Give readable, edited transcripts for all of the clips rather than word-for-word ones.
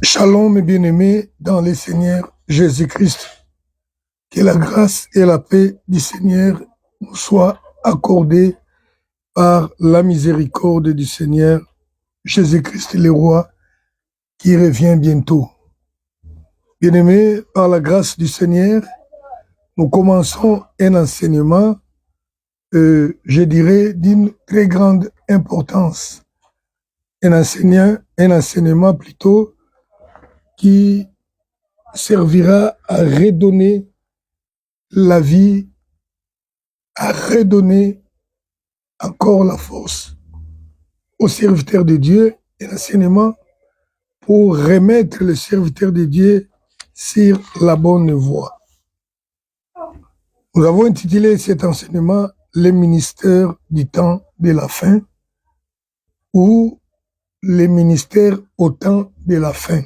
Shalom, mes bien-aimés, dans le Seigneur Jésus-Christ. Que la grâce et la paix du Seigneur nous soient accordées par la miséricorde du Seigneur Jésus-Christ le Roi, qui revient bientôt. Bien-aimés, par la grâce du Seigneur, nous commençons un enseignement, je dirais, d'une très grande importance. Un enseignement plutôt qui servira à redonner la vie, à redonner encore la force aux serviteurs de Dieu, et l'enseignement pour remettre le serviteur de Dieu sur la bonne voie. Nous avons intitulé cet enseignement « Les ministères du temps de la fin » ou « Les ministères au temps de la fin ».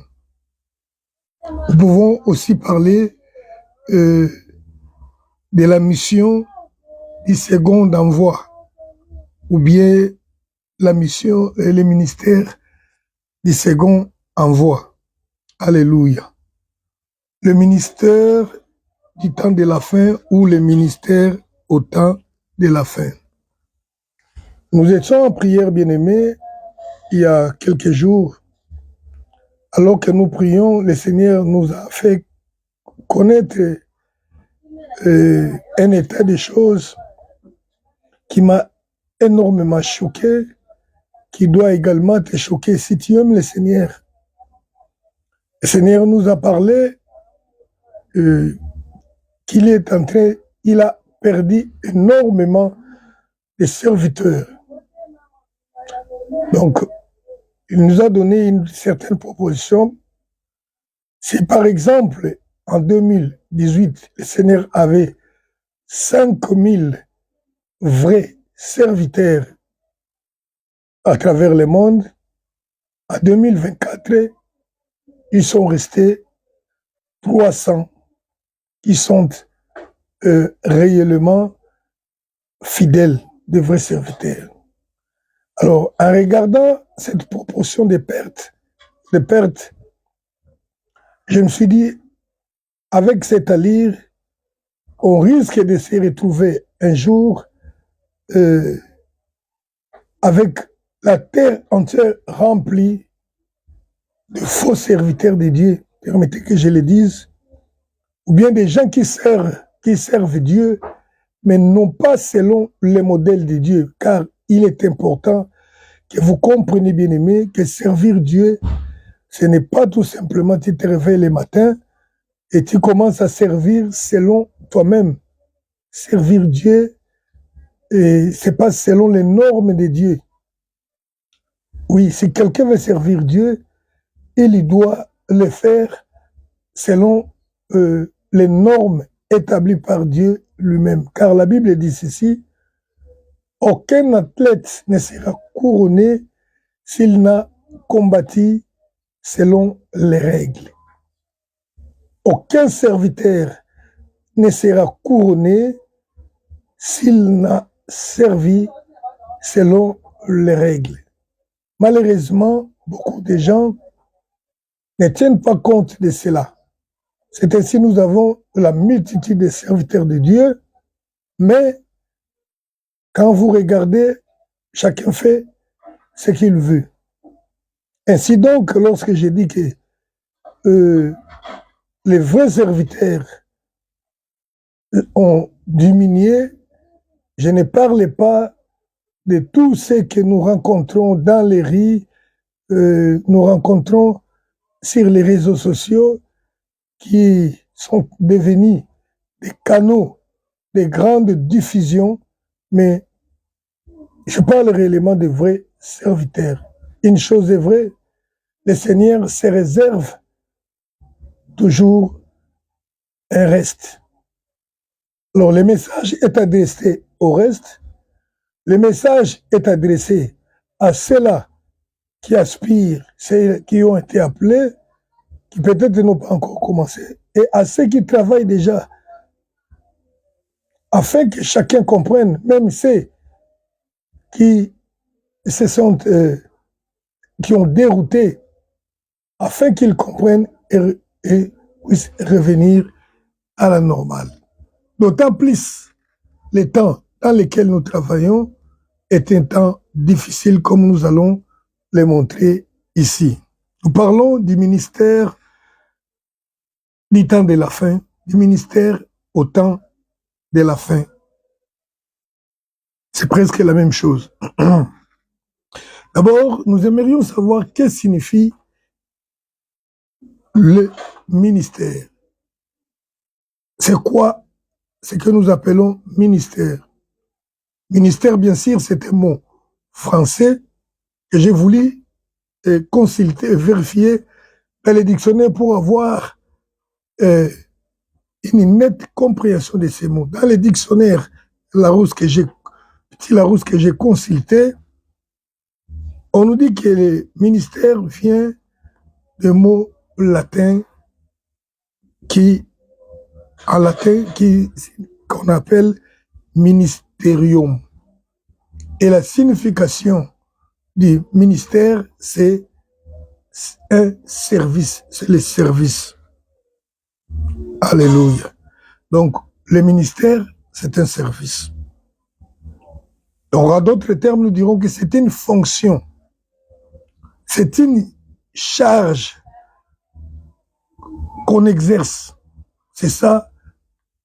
Nous pouvons aussi parler de la mission du second envoi, ou bien la mission et le ministère du second envoi. Alléluia. Le ministère du temps de la fin ou le ministère au temps de la fin. Nous étions en prière, bien-aimés, il y a quelques jours. Alors que nous prions, le Seigneur nous a fait connaître un état de choses qui m'a énormément choqué, qui doit également te choquer si tu aimes le Seigneur. Le Seigneur nous a parlé qu'il est en train, il a perdu énormément de serviteurs. Donc, il nous a donné une certaine proposition. Si par exemple, en 2018, le Seigneur avait 5000 vrais serviteurs à travers le monde, en 2024, ils sont restés 300 qui sont réellement fidèles, de vrais serviteurs. Alors, en regardant cette proportion de pertes, je me suis dit, avec cette allure, on risque de se retrouver un jour avec la terre entière remplie de faux serviteurs de Dieu, permettez que je le dise, ou bien des gens qui servent Dieu, mais non pas selon le modèle de Dieu, car il est important que vous compreniez, bien-aimés, que servir Dieu, ce n'est pas tout simplement tu te réveilles le matin et tu commences à servir selon toi-même. Servir Dieu, c'est pas selon les normes de Dieu. Oui, si quelqu'un veut servir Dieu, il doit le faire selon les normes établies par Dieu lui-même. Car la Bible dit ceci, aucun athlète ne sera couronné s'il n'a combattu selon les règles. Aucun serviteur ne sera couronné s'il n'a servi selon les règles. Malheureusement, beaucoup de gens ne tiennent pas compte de cela. C'est ainsi nous avons la multitude de serviteurs de Dieu, mais quand vous regardez, chacun fait ce qu'il veut. Ainsi donc, lorsque je dis que les vrais serviteurs ont diminué, je ne parle pas de tous ceux que nous rencontrons dans les rues, nous rencontrons sur les réseaux sociaux qui sont devenus des canaux de grande diffusion, mais je parle réellement de vrais serviteurs. Une chose est vraie, le Seigneur se réserve toujours un reste. Alors le message est adressé au reste, le message est adressé à ceux-là qui aspirent, ceux qui ont été appelés, qui peut-être n'ont pas encore commencé, et à ceux qui travaillent déjà, afin que chacun comprenne, même ceux qui se sont, qui ont dérouté afin qu'ils comprennent et puissent revenir à la normale. D'autant plus, les temps dans lesquels nous travaillons est un temps difficile, comme nous allons les montrer ici. Nous parlons du ministère du temps de la fin, du ministère au temps de la fin. C'est presque la même chose. D'abord, nous aimerions savoir qu'est-ce que signifie le ministère. C'est quoi ce que nous appelons ministère? Ministère, bien sûr, c'est un mot français que j'ai voulu consulter, vérifier dans les dictionnaires pour avoir une nette compréhension de ces mots. Dans les dictionnaires Larousse que j'ai consulté, on nous dit que le ministère vient de mots latins qu'on appelle ministerium. Et la signification du ministère, c'est un service, c'est le service. Alléluia. Donc, le ministère, c'est un service. Donc, en d'autres termes, nous dirons que c'est une fonction. C'est une charge qu'on exerce. C'est ça,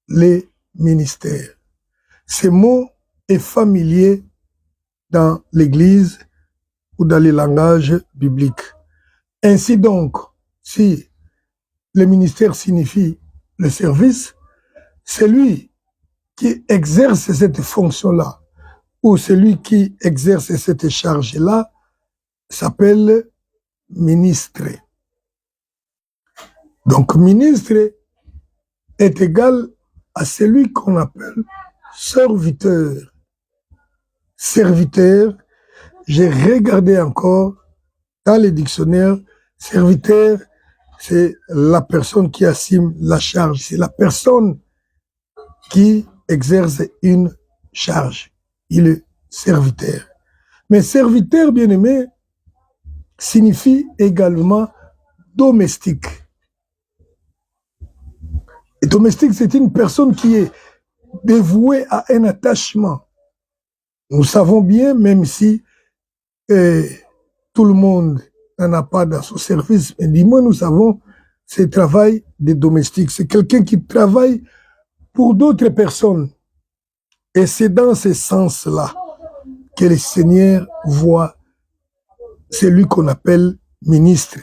les ministères. Ce mot est familier dans l'Église ou dans les langages bibliques. Ainsi donc, si le ministère signifie le service, celui qui exerce cette fonction-là ou celui qui exerce cette charge-là s'appelle ministre. Donc, ministre est égal à celui qu'on appelle serviteur. Serviteur, j'ai regardé encore dans les dictionnaires, serviteur, c'est la personne qui assume la charge, c'est la personne qui exerce une charge. Il est serviteur. Mais serviteur, bien aimé, signifie également domestique. Et domestique, c'est une personne qui est dévouée à un attachement. Nous savons bien, même si tout le monde n'en a pas dans son service, mais du moins nous savons, c'est le travail des domestiques. C'est quelqu'un qui travaille pour d'autres personnes. Et c'est dans ce sens-là que le Seigneur voit celui qu'on appelle ministre.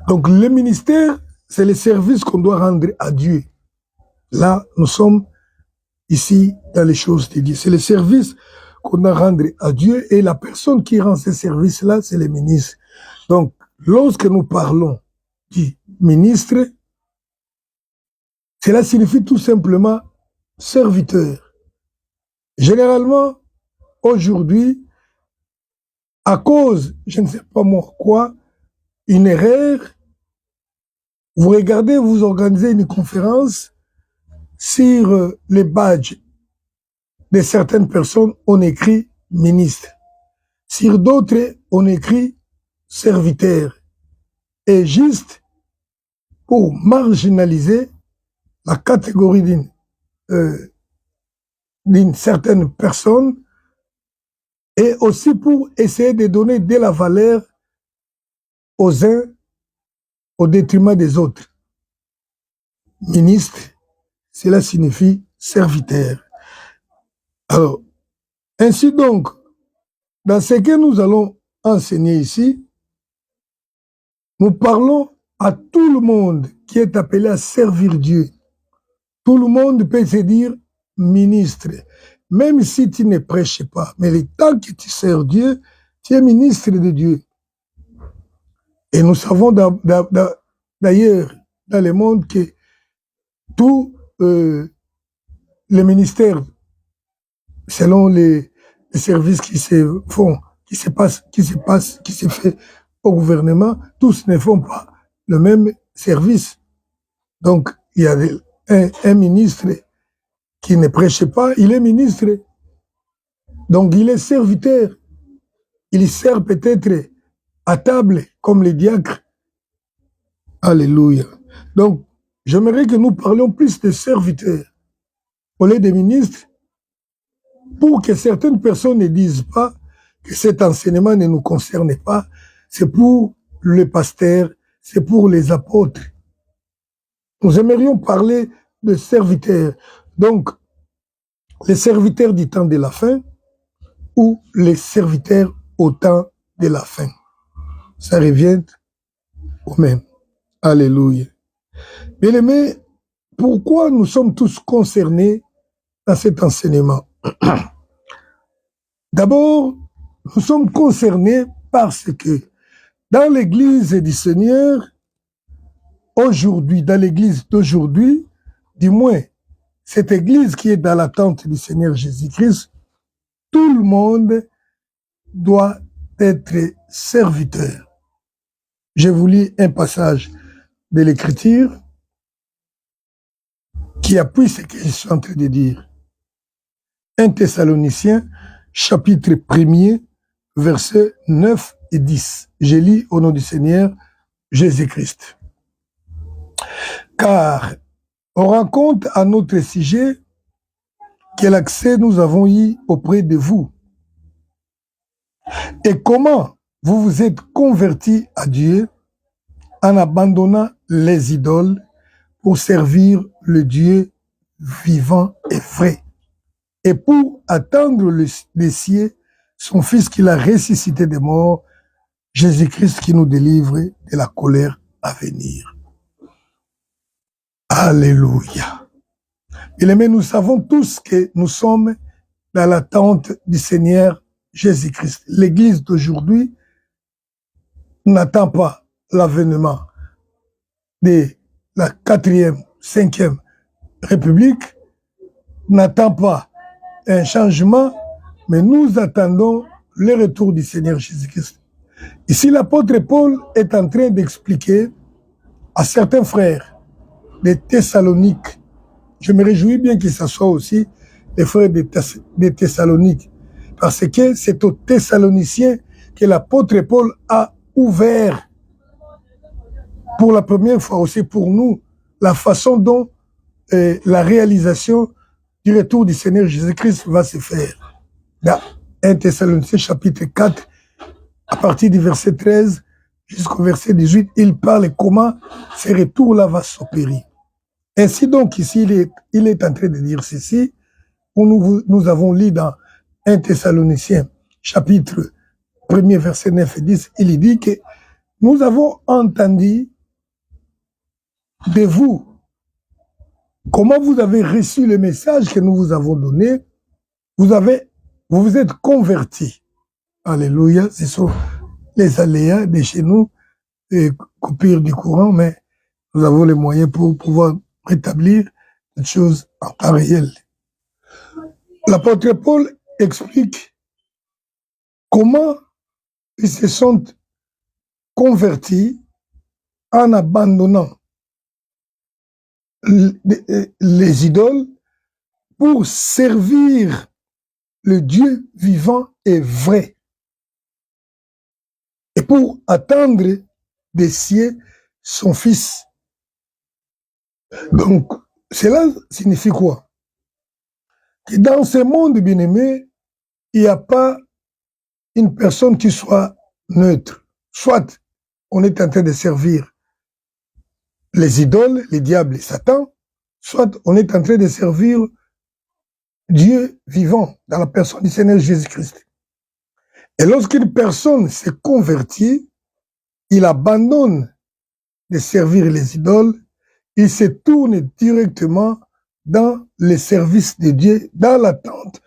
Donc le ministère, c'est le service qu'on doit rendre à Dieu. Là, nous sommes ici dans les choses de Dieu. C'est le service qu'on doit rendre à Dieu et la personne qui rend ce service-là, c'est le ministre. Donc, lorsque nous parlons du ministre, cela signifie tout simplement serviteur. Généralement, aujourd'hui, à cause, je ne sais pas moi quoi, une erreur, vous regardez, vous organisez une conférence sur les badges de certaines personnes, on écrit ministre. Sur d'autres, on écrit serviteur. Et juste pour marginaliser la catégorie d'une certaine personne et aussi pour essayer de donner de la valeur aux uns au détriment des autres. Ministre, cela signifie serviteur. Alors, ainsi donc, dans ce que nous allons enseigner ici, nous parlons à tout le monde qui est appelé à servir Dieu. Tout le monde peut se dire ministre, même si tu ne prêches pas. Mais le temps que tu sers Dieu, tu es ministre de Dieu. Et nous savons d'ailleurs dans le monde que tous les ministères, selon les services qui se font, qui se fait au gouvernement, tous ne font pas le même service. Donc, il y a un ministre qui ne prêche pas, il est ministre. Donc, il est serviteur. Il sert peut-être à table comme les diacres. Alléluia. Donc, j'aimerais que nous parlions plus de serviteurs au lieu des ministres, pour que certaines personnes ne disent pas que cet enseignement ne nous concerne pas. C'est pour le pasteur, c'est pour les apôtres. Nous aimerions parler de serviteurs. Donc, les serviteurs du temps de la fin ou les serviteurs au temps de la fin. Ça revient au même. Alléluia. Bien-aimés, pourquoi nous sommes tous concernés dans cet enseignement? D'abord, nous sommes concernés parce que dans l'église du Seigneur, aujourd'hui, dans l'église d'aujourd'hui, du moins, cette église qui est dans l'attente du Seigneur Jésus-Christ, tout le monde doit être serviteur. Je vous lis un passage de l'Écriture qui appuie ce que je suis en train de dire. 1 Thessaloniciens, chapitre 1er, versets 9 et 10. Je lis au nom du Seigneur Jésus-Christ. Car on raconte à notre sujet quel accès nous avons eu auprès de vous et comment vous vous êtes convertis à Dieu en abandonnant les idoles pour servir le Dieu vivant et vrai et pour attendre le ciel, son Fils qu'il a ressuscité des morts, Jésus-Christ qui nous délivre de la colère à venir. Alléluia. Bien-aimés, nous savons tous que nous sommes dans l'attente du Seigneur Jésus-Christ. L'Église d'aujourd'hui n'attend pas l'avènement de la 4e, 5e République, n'attend pas un changement, mais nous attendons le retour du Seigneur Jésus-Christ. Ici, l'apôtre Paul est en train d'expliquer à certains frères de Thessalonique. Je me réjouis bien que ce soit aussi les frères de Thessalonique, parce que c'est aux Thessaloniciens que l'apôtre Paul a ouvert pour la première fois aussi pour nous la façon dont la réalisation du retour du Seigneur Jésus-Christ va se faire. Dans 1 Thessaloniciens chapitre 4, à partir du verset 13 jusqu'au verset 18, il parle comment ce retour-là va s'opérer. Ainsi donc, ici, il est en train de dire ceci, où nous avons lu dans 1 Thessaloniciens, chapitre 1er, verset 9 et 10, il dit que nous avons entendu de vous comment vous avez reçu le message que nous vous avons donné, vous vous êtes convertis. Alléluia, ce sont les aléas de chez nous, les coupures du courant, mais nous avons les moyens pour pouvoir rétablir les choses en temps réel. L'apôtre Paul explique comment ils se sont convertis en abandonnant les idoles pour servir le Dieu vivant et vrai et pour attendre des cieux son Fils. Donc, cela signifie quoi? Que dans ce monde bien-aimé, il n'y a pas une personne qui soit neutre. Soit on est en train de servir les idoles, les diables et Satan, soit on est en train de servir Dieu vivant dans la personne du Seigneur Jésus-Christ. Et lorsqu'une personne s'est convertie, il abandonne de servir les idoles, il se tourne directement dans le service de Dieu, dans l'attente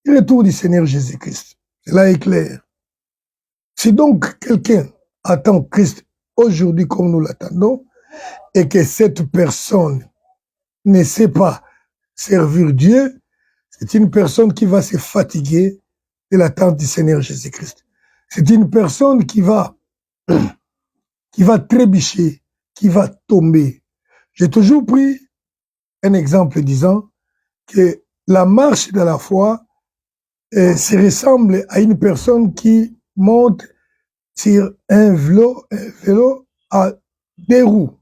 du retour du Seigneur Jésus-Christ. Cela est clair. Si donc quelqu'un attend Christ aujourd'hui comme nous l'attendons, et que cette personne ne sait pas servir Dieu, c'est une personne qui va se fatiguer de l'attente du Seigneur Jésus-Christ. C'est une personne qui va trébucher, qui va tomber. J'ai toujours pris un exemple disant que la marche de la foi se ressemble à une personne qui monte sur un vélo à 2 roues.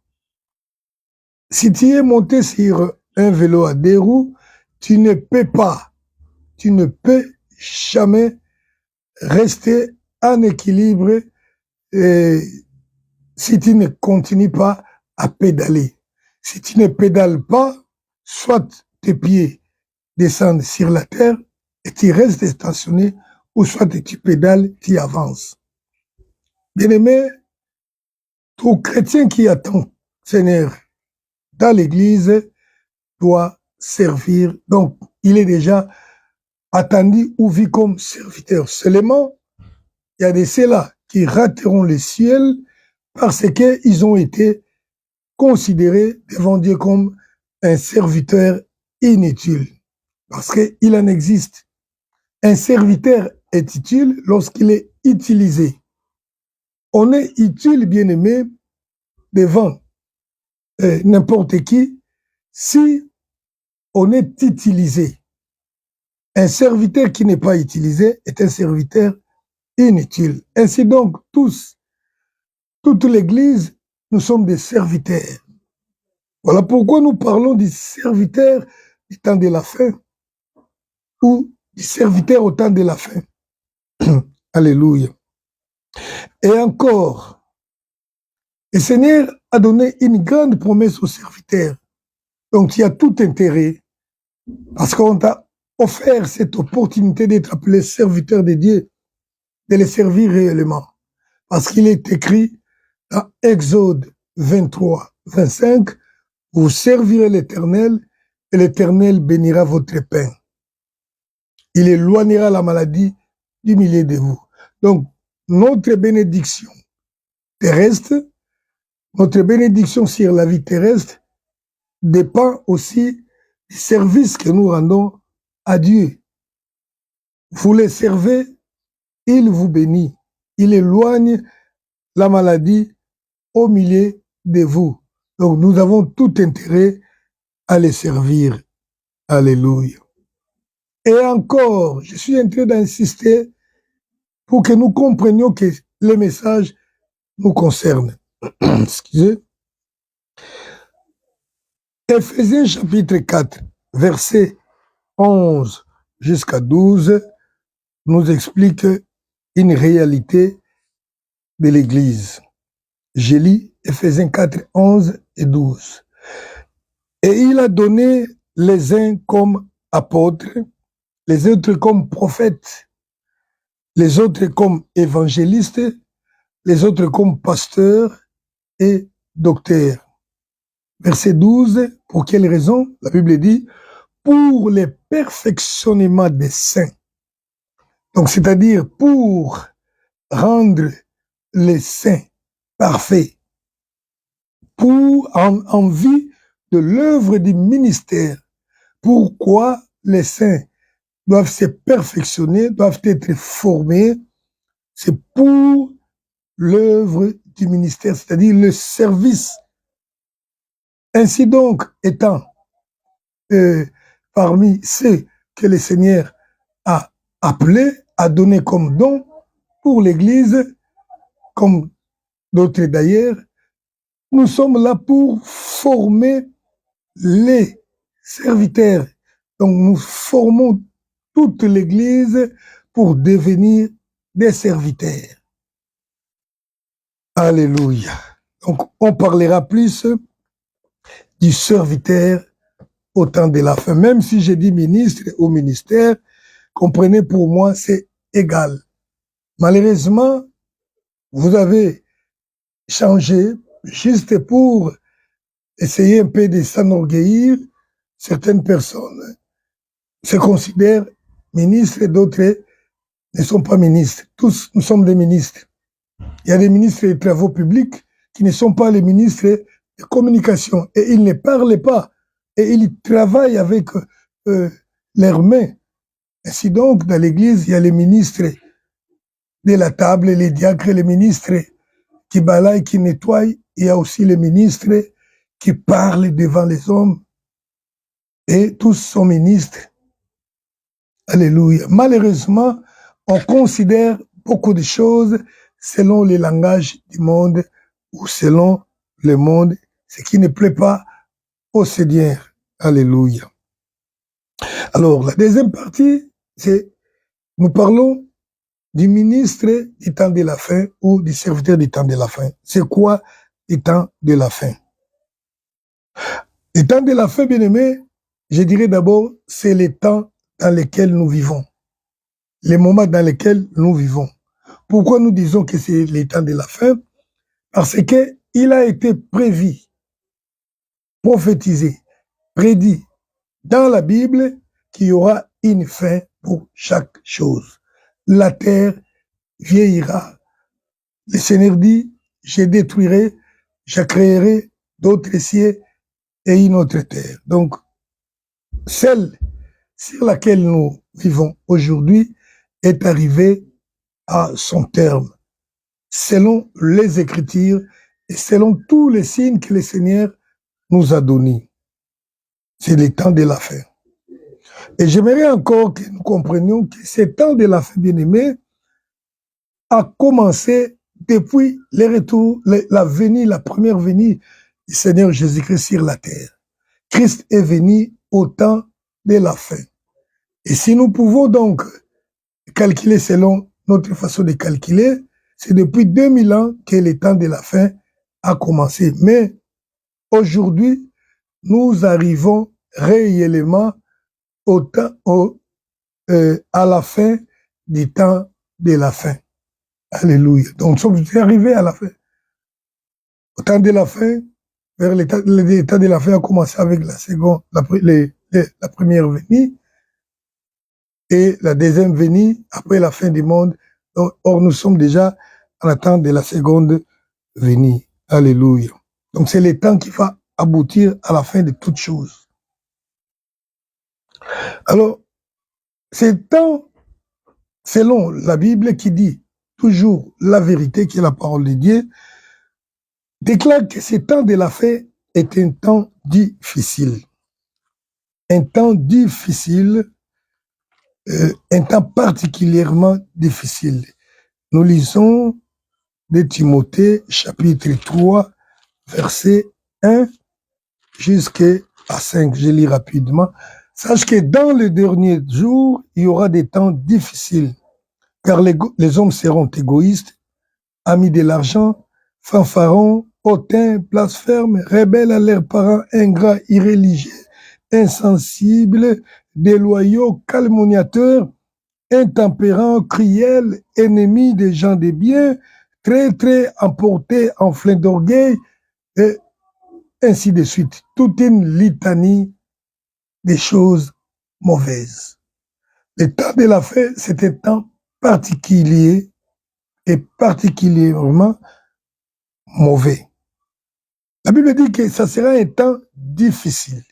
Si tu es monté sur un vélo à 2 roues, tu ne peux jamais rester en équilibre si tu ne continues pas à pédaler. Si tu ne pédales pas, soit tes pieds descendent sur la terre et tu restes stationné, ou soit tu pédales, tu avances. Bien-aimé, tout chrétien qui attend Seigneur dans l'église doit servir. Donc, il est déjà attendu ou vu comme serviteur. Seulement, il y a de ceux-là qui rateront le ciel parce qu'ils ont été considérés devant Dieu comme un serviteur inutile. Parce qu'il en existe. Un serviteur est utile lorsqu'il est utilisé. On est utile, bien-aimé, devant n'importe qui si on est utilisé. Un serviteur qui n'est pas utilisé est un serviteur inutile. Ainsi donc, toute l'Église, nous sommes des serviteurs. Voilà pourquoi nous parlons des serviteurs du temps de la fin ou des serviteurs au temps de la fin. Alléluia. Et encore, le Seigneur a donné une grande promesse aux serviteurs. Donc, il y a tout intérêt, parce qu'on t'a offert cette opportunité d'être appelé serviteur de Dieu, de les servir réellement. Parce qu'il est écrit dans Exode 23, 25, vous servirez l'Éternel et l'Éternel bénira votre pain. Il éloignera la maladie du milieu de vous. Donc, notre bénédiction terrestre, notre bénédiction sur la vie terrestre dépend aussi du service que nous rendons à Dieu. Vous les servez, il vous bénit. Il éloigne la maladie au milieu de vous. Donc nous avons tout intérêt à les servir. Alléluia. Et encore, je suis en train d'insister pour que nous comprenions que le message nous concerne. Excusez. Éphésiens chapitre 4, verset 11 jusqu'à 12, nous explique une réalité de l'Église. Je lis Éphésiens 4, 11 et 12. Et il a donné les uns comme apôtres, les autres comme prophètes, les autres comme évangélistes, les autres comme pasteurs et docteurs. Verset 12, pour quelle raison? La Bible dit, pour le perfectionnement des saints. Donc, c'est-à-dire pour rendre les saints parfaits, pour en vue de l'œuvre du ministère. Pourquoi les saints doivent se perfectionner, doivent être formés? C'est pour l'œuvre du ministère, c'est-à-dire le service. Ainsi donc, étant parmi ceux que le Seigneur a appelés, a donné comme don pour l'Église, comme d'autres d'ailleurs, nous sommes là pour former les serviteurs. Donc nous formons toute l'Église pour devenir des serviteurs. Alléluia. Donc on parlera plus du serviteur au temps de la fin. Même si j'ai dit ministre ou ministère, comprenez, pour moi c'est égal. Malheureusement, vous avez changé juste pour essayer un peu de s'enorgueillir. Certaines personnes se considèrent ministres et d'autres ne sont pas ministres. Tous, nous sommes des ministres. Il y a des ministres des travaux publics qui ne sont pas les ministres de communication et ils ne parlent pas et ils travaillent avec leurs mains. Ainsi donc, dans l'église, il y a les ministres de la table, les diacres, les ministres qui balayent, qui nettoient. Il y a aussi les ministres qui parlent devant les hommes. Et tous sont ministres. Alléluia. Malheureusement, on considère beaucoup de choses selon les langages du monde ou selon le monde, ce qui ne plaît pas au Seigneur. Alléluia. Alors, la deuxième partie, c'est, nous parlons du ministre du temps de la fin ou du serviteur du temps de la fin. C'est quoi le temps de la fin? Le temps de la fin, bien aimé, je dirais d'abord, c'est le temps dans lequel nous vivons. Les moments dans lesquels nous vivons. Pourquoi nous disons que c'est le temps de la fin? Parce que il a été prévu, prophétisé, prédit dans la Bible qu'il y aura une fin pour chaque chose. La terre vieillira. Le Seigneur dit, je détruirai, je créerai d'autres cieux et une autre terre. Donc, celle sur laquelle nous vivons aujourd'hui est arrivée à son terme, selon les Écritures et selon tous les signes que le Seigneur nous a donnés. C'est le temps de la fin. Et j'aimerais encore que nous comprenions que ce temps de la fin, bien-aimé, a commencé depuis le retour, la venue, la première venue du Seigneur Jésus-Christ sur la terre. Christ est venu au temps de la fin. Et si nous pouvons donc calculer selon notre façon de calculer, c'est depuis 2000 ans que le temps de la fin a commencé. Mais aujourd'hui, nous arrivons réellement à la fin du temps de la fin. Alléluia. Donc, nous sommes arrivés à la fin. Au temps de la fin, vers le temps de la fin a commencé avec la première venue et la deuxième venue après la fin du monde. Or, nous sommes déjà en attente de la seconde venue. Alléluia. Donc, c'est le temps qui va aboutir à la fin de toutes choses. Alors, c'est temps, selon la Bible qui dit toujours la vérité, qui est la parole de Dieu, déclare que ce temps de la fin est un temps difficile. Un temps difficile, un temps particulièrement difficile. Nous lisons de Timothée, chapitre 3, verset 1 jusqu'à 5. Je lis rapidement. Sache que dans les derniers jours, il y aura des temps difficiles, car les hommes seront égoïstes, amis de l'argent, fanfarons, hautains, blasphèmes, rebelles à leurs parents, ingrats, irréligieux, insensibles, déloyaux, calomniateurs, intempérants, cruels, ennemis des gens de bien, très emportés, enflés d'orgueil, et ainsi de suite. Toute une litanie des choses mauvaises. Le temps de la fin, c'est un temps particulier et particulièrement mauvais. La Bible dit que ça sera un temps difficile.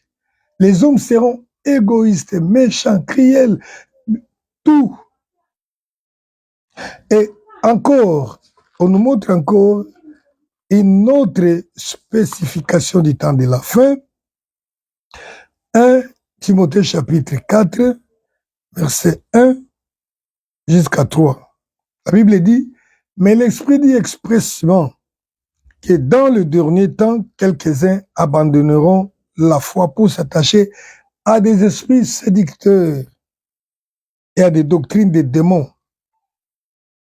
Les hommes seront égoïstes, méchants, cruels, tout. Et encore, on nous montre encore une autre spécification du temps de la fin. 1 Timothée chapitre 4, verset 1 jusqu'à 3. La Bible dit, mais l'Esprit dit expressément que dans le dernier temps, quelques-uns abandonneront la foi pour s'attacher à des esprits séducteurs et à des doctrines des démons.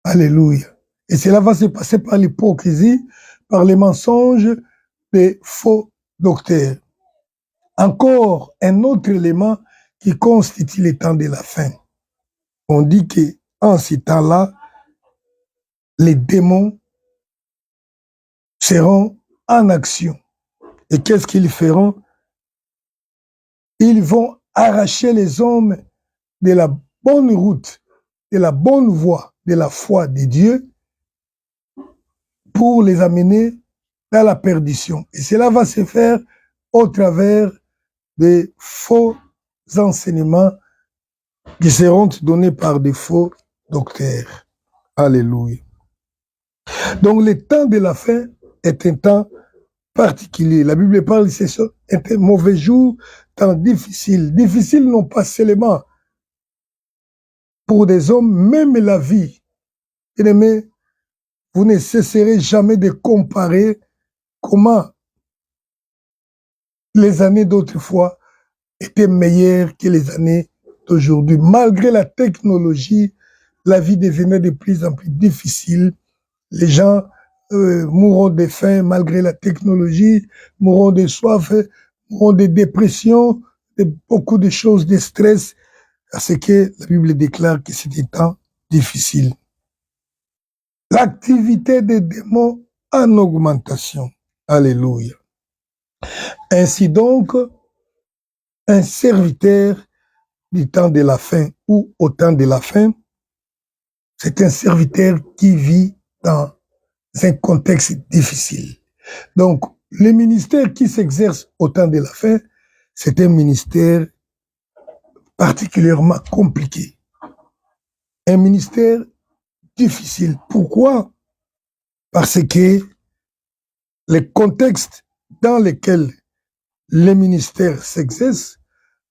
Alléluia. Et cela va se passer par l'hypocrisie, par les mensonges des faux docteurs. Encore un autre élément qui constitue les temps de la fin. On dit qu'en ces temps-là, les démons seront en action. Et qu'est-ce qu'ils feront? Ils vont arracher les hommes de la bonne route, de la bonne voie, de la foi de Dieu, pour les amener dans la perdition. Et cela va se faire au travers des faux enseignements qui seront donnés par des faux docteurs. Alléluia. Donc le temps de la fin est un temps particulier. La Bible parle, c'est un mauvais jour, temps difficile. Difficile non pas seulement pour des hommes, même la vie. Bien-aimés, vous ne cesserez jamais de comparer comment les années d'autrefois étaient meilleures que les années d'aujourd'hui. Malgré la technologie, la vie devenait de plus en plus difficile. Les gens mourront de faim malgré la technologie, mourront de soif, mourront de dépression, de beaucoup de choses, de stress, parce que la Bible déclare que c'est des temps difficiles. L'activité des démons en augmentation. Alléluia. Ainsi donc, un serviteur du temps de la fin ou au temps de la fin, c'est un serviteur qui vit dans un contexte difficile. Donc, le ministère qui s'exerce au temps de la fin, c'est un ministère particulièrement compliqué. Un ministère difficile. Pourquoi? Parce que le contexte dans lequel le ministère s'exerce,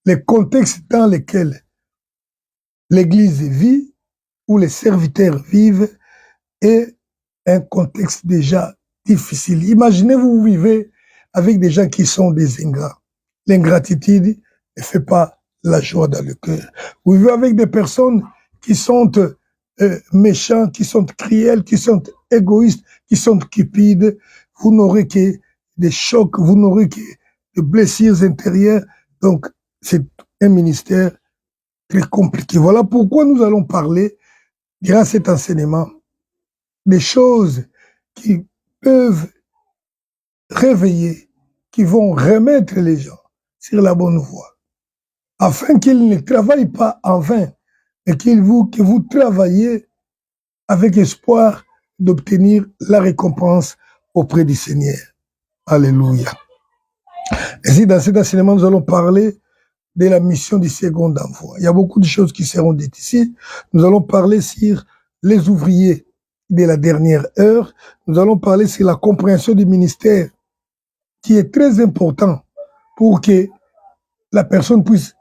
le contexte dans lequel l'Église vit, où les serviteurs vivent, est un contexte déjà difficile. Imaginez, vous vivez avec des gens qui sont des ingrats. L'ingratitude ne fait pas la joie dans le cœur. Vous vivez avec des personnes qui sont méchants, qui sont cruels, qui sont égoïstes, qui sont cupides. Vous n'aurez que des chocs, vous n'aurez que des blessures intérieures. Donc, c'est un ministère très compliqué. Voilà pourquoi nous allons parler, durant cet enseignement, des choses qui peuvent réveiller, qui vont remettre les gens sur la bonne voie, afin qu'ils ne travaillent pas en vain, mais que vous travaillez avec espoir d'obtenir la récompense auprès du Seigneur. Alléluia. Ainsi, dans cet enseignement, nous allons parler de la mission du second envoi. Il y a beaucoup de choses qui seront dites ici. Nous allons parler sur les ouvriers de la dernière heure. Nous allons parler sur la compréhension du ministère, qui est très important pour que la personne puisse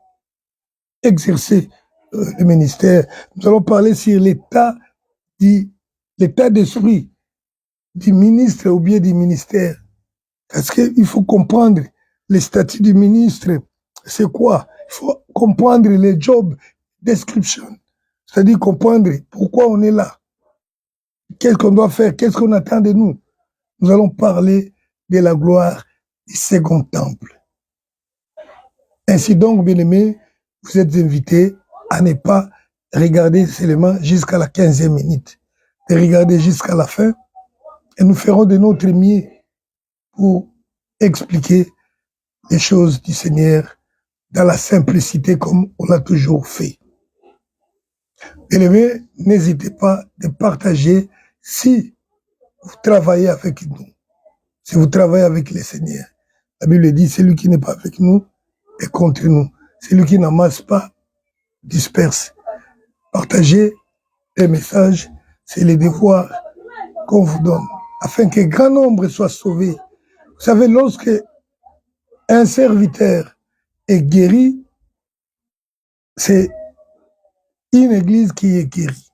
exercer le ministère. Nous allons parler sur l'état d'esprit du ministre ou bien du ministère. Parce qu'il faut comprendre les statuts du ministre. C'est quoi? Il faut comprendre les job description. C'est-à-dire comprendre pourquoi on est là. Qu'est-ce qu'on doit faire? Qu'est-ce qu'on attend de nous? Nous allons parler de la gloire du second temple. Ainsi donc, bien-aimés, vous êtes invités à ne pas regarder seulement jusqu'à la 15e minute, de regarder jusqu'à la fin, et nous ferons de notre mieux pour expliquer les choses du Seigneur dans la simplicité comme on l'a toujours fait. Bien-aimés, n'hésitez pas de partager si vous travaillez avec nous, si vous travaillez avec le Seigneur. La Bible dit, celui qui n'est pas avec nous est contre nous. Celui qui n'amasse pas disperse. Partagez les messages, c'est le devoir qu'on vous donne, afin que grand nombre soient sauvés. Vous savez, lorsque un serviteur est guéri, c'est une église qui est guérie.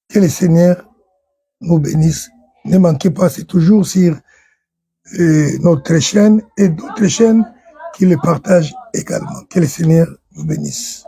Que le Seigneur nous bénisse. Ne manquez pas, c'est toujours sur notre chaîne et d'autres chaînes qui le partagent également. Que le Seigneur nous bénisse.